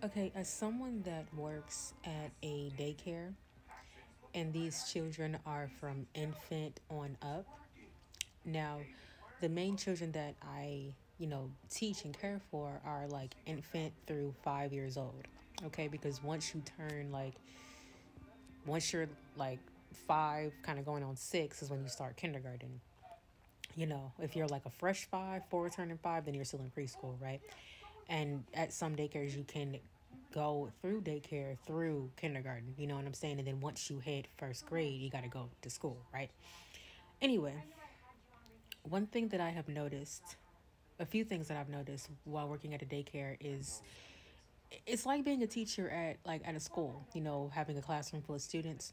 Okay, as someone that works at a daycare and these children are from infant on up, now the main children that I teach and care for are like infant through 5 years old. Okay, because once you're like five, kind of going on six, is when you start kindergarten. If you're like a fresh five, four turning five, then you're still in preschool, right? And at some daycares, you can go through daycare through kindergarten, you know what I'm saying? And then once you hit first grade, you got to go to school, right? Anyway, one thing that I have noticed, a few things that I've noticed while working at a daycare is it's like being a teacher at a school, having a classroom full of students,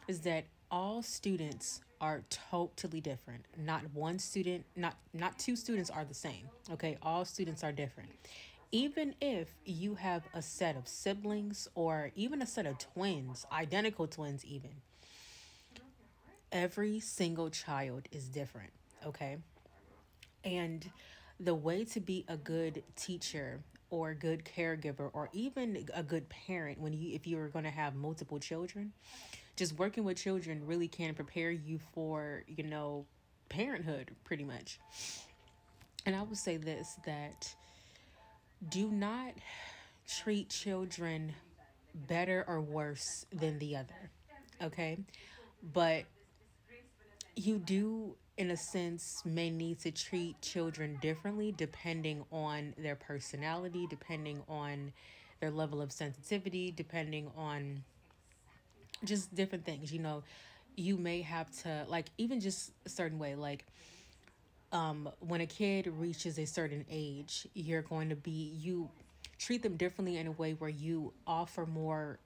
is that all students are totally different. Not one student, not two students are the same. Okay, all students are different. Even if you have a set of siblings or even a set of twins, identical twins even, every single child is different, okay? And the way to be a good teacher or a good caregiver or even a good parent if you're going to have multiple children, just working with children really can prepare you for, parenthood pretty much. And I would say this, that do not treat children better or worse than the other. Okay? But you do, in a sense, may need to treat children differently depending on their personality, depending on their level of sensitivity, depending on just different things. You may have to, like, even just a certain way, like, when a kid reaches a certain age, you treat them differently in a way where you offer more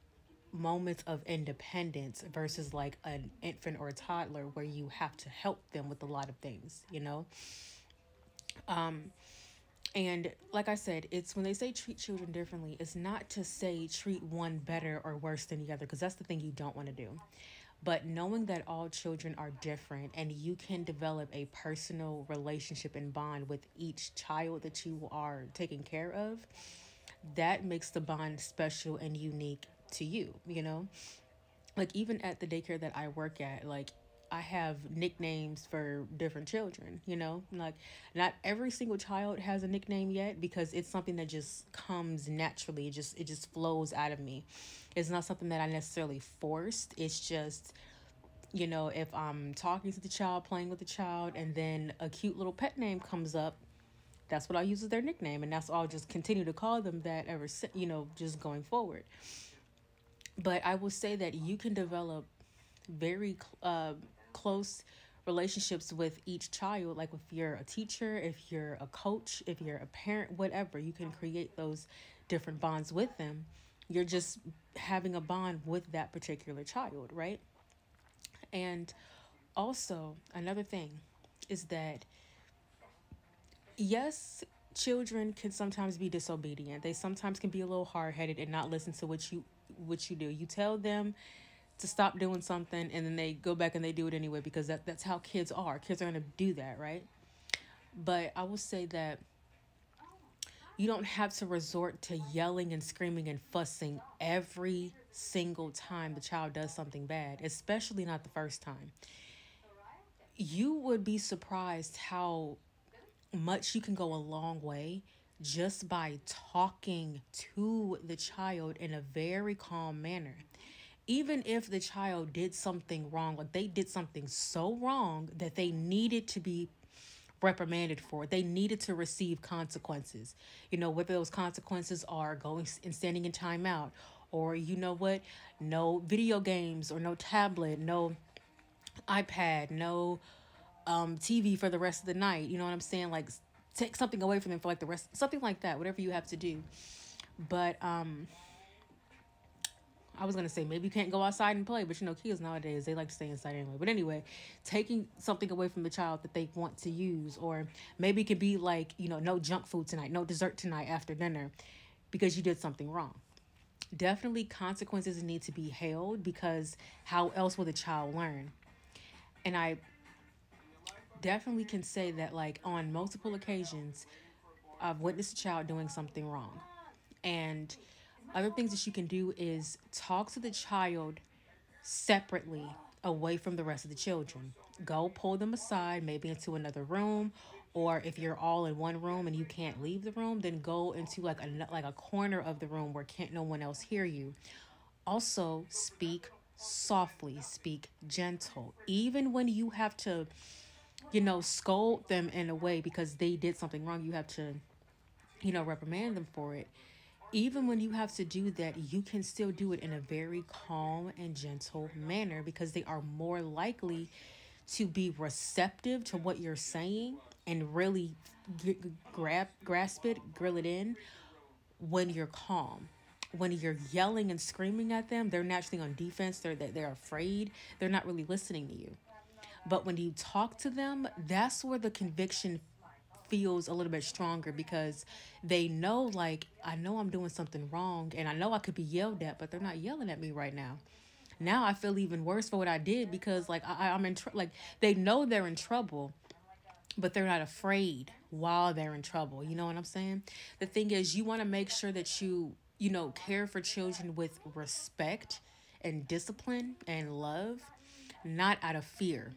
moments of independence versus like an infant or a toddler where you have to help them with a lot of things. And like I said, it's when they say treat children differently, it's not to say treat one better or worse than the other, because that's the thing you don't want to do. But knowing that all children are different and you can develop a personal relationship and bond with each child that you are taking care of, that makes the bond special and unique to you. Like even at the daycare that I work at, like I have nicknames for different children. Like not every single child has a nickname yet because it's something that just comes naturally. It just flows out of me. It's not something that I necessarily forced. It's just, if I'm talking to the child, playing with the child, and then a cute little pet name comes up, that's what I'll use as their nickname, and that's what I'll just continue to call them that just going forward. But I will say that you can develop very close relationships with each child. Like if you're a teacher, if you're a coach, if you're a parent, whatever, you can create those different bonds with them. You're just having a bond with that particular child, right? And also, another thing is that yes, children can sometimes be disobedient. They sometimes can be a little hard-headed and not listen to what you do. You tell them to stop doing something and then they go back and they do it anyway because that's how kids are. Kids are going to do that, right? But I will say that you don't have to resort to yelling and screaming and fussing every single time the child does something bad, especially not the first time. You would be surprised how much you can go a long way just by talking to the child in a very calm manner. Even if the child did something wrong, like they did something so wrong that they needed to be reprimanded for it, they needed to receive consequences. Whether those consequences are going and standing in timeout, or no video games, or no tablet, no iPad, no TV for the rest of the night. You know what I'm saying? Like take something away from them for like the rest, something like that, whatever you have to do. But I was gonna say maybe you can't go outside and play, but kids nowadays they like to stay inside anyway. But anyway, taking something away from the child that they want to use, or maybe it could be like, no junk food tonight, no dessert tonight after dinner because you did something wrong. Definitely consequences need to be held, because how else will the child learn? And I definitely can say that, like, on multiple occasions I've witnessed a child doing something wrong, and Other things that you can do is talk to the child separately away from the rest of the children. Go pull them aside, maybe into another room, or if you're all in one room and you can't leave the room, then go into like a corner of the room where can't no one else hear you. Also, speak softly, speak gentle. Even when you have to, scold them in a way because they did something wrong, you have to, reprimand them for it. Even when you have to do that, you can still do it in a very calm and gentle manner because they are more likely to be receptive to what you're saying and really grasp it, grill it in when you're calm. When you're yelling and screaming at them, they're naturally on defense. They're afraid. They're not really listening to you. But when you talk to them, that's where the conviction feels a little bit stronger because they know, like, I know I'm doing something wrong and I know I could be yelled at, but they're not yelling at me right now. Now I feel even worse for what I did because, like, I'm in like, they know they're in trouble, but they're not afraid while they're in trouble. You know what I'm saying? The thing is, you want to make sure that you care for children with respect and discipline and love, not out of fear.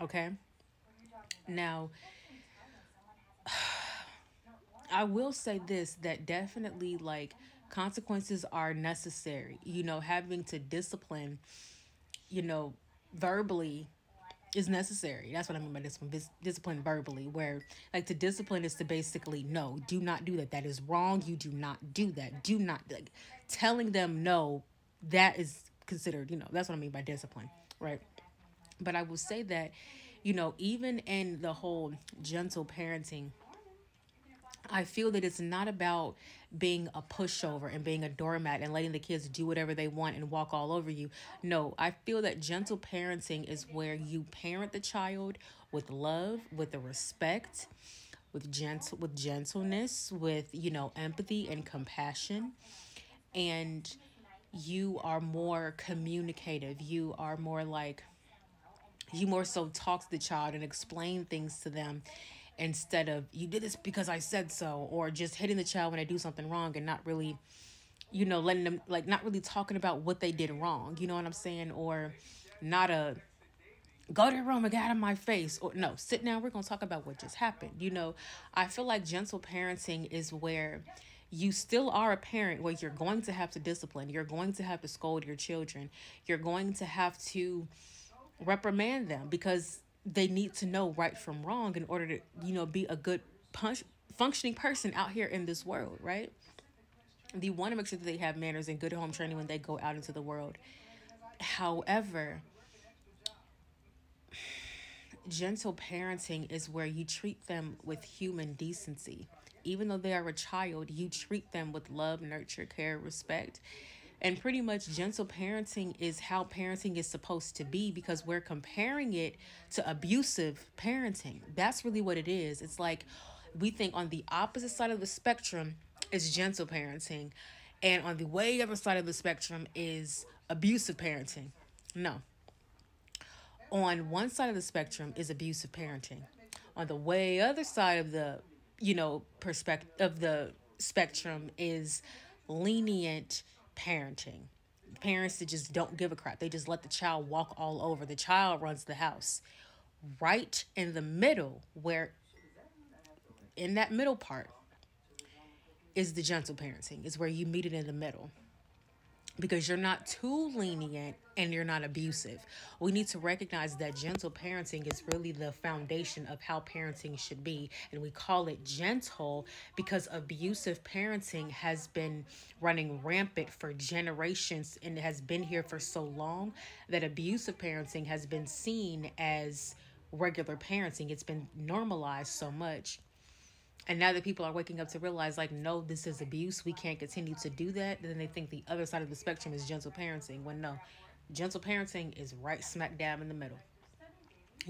Okay? Now, I will say this, that definitely, like, consequences are necessary. Having to discipline, you know, verbally is necessary. That's what I mean by discipline. Discipline verbally, where, like, to discipline is to basically, no, do not do that. That is wrong. You do not do that. Do not, like, telling them no, that is considered, that's what I mean by discipline, right? But I will say that, even in the whole gentle parenting, I feel that it's not about being a pushover and being a doormat and letting the kids do whatever they want and walk all over you. No, I feel that gentle parenting is where you parent the child with love, with the respect, with gentleness, with, empathy and compassion. And you are more communicative. You more so talk to the child and explain things to them instead of, you did this because I said so, or just hitting the child when they do something wrong and not really, letting them, like, not really talking about what they did wrong. You know what I'm saying? Or not a, go to your room and get out of my face, or no, sit down, we're going to talk about what just happened. I feel like gentle parenting is where you still are a parent, where you're going to have to discipline, you're going to have to scold your children, you're going to have to reprimand them because they need to know right from wrong in order to, be a good functioning person out here in this world, right? They want to make sure that they have manners and good home training when they go out into the world. However, gentle parenting is where you treat them with human decency. Even though they are a child, you treat them with love, nurture, care, respect. And pretty much gentle parenting is how parenting is supposed to be, because we're comparing it to abusive parenting. That's really what it is. It's like we think on the opposite side of the spectrum is gentle parenting, and on the way other side of the spectrum is abusive parenting. No. On one side of the spectrum is abusive parenting. On the way other side of the, perspective of the spectrum is lenient parenting. Parents that just don't give a crap. They just let the child walk all over. The child runs the house. Right in the middle, where in that middle part is the gentle parenting, is where you meet it in the middle. Because you're not too lenient and you're not abusive. We need to recognize that gentle parenting is really the foundation of how parenting should be. And we call it gentle because abusive parenting has been running rampant for generations and has been here for so long that abusive parenting has been seen as regular parenting. It's been normalized so much. And now that people are waking up to realize, like, no, this is abuse, we can't continue to do that, then they think the other side of the spectrum is gentle parenting. When no, gentle parenting is right smack dab in the middle.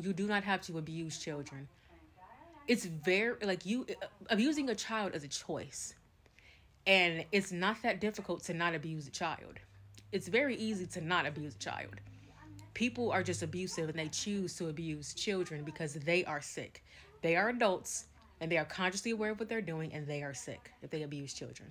You do not have to abuse children. It's very, like, abusing a child is a choice. And it's not that difficult to not abuse a child. It's very easy to not abuse a child. People are just abusive and they choose to abuse children because they are sick. They are adults and they are consciously aware of what they're doing, and they are sick if they abuse children.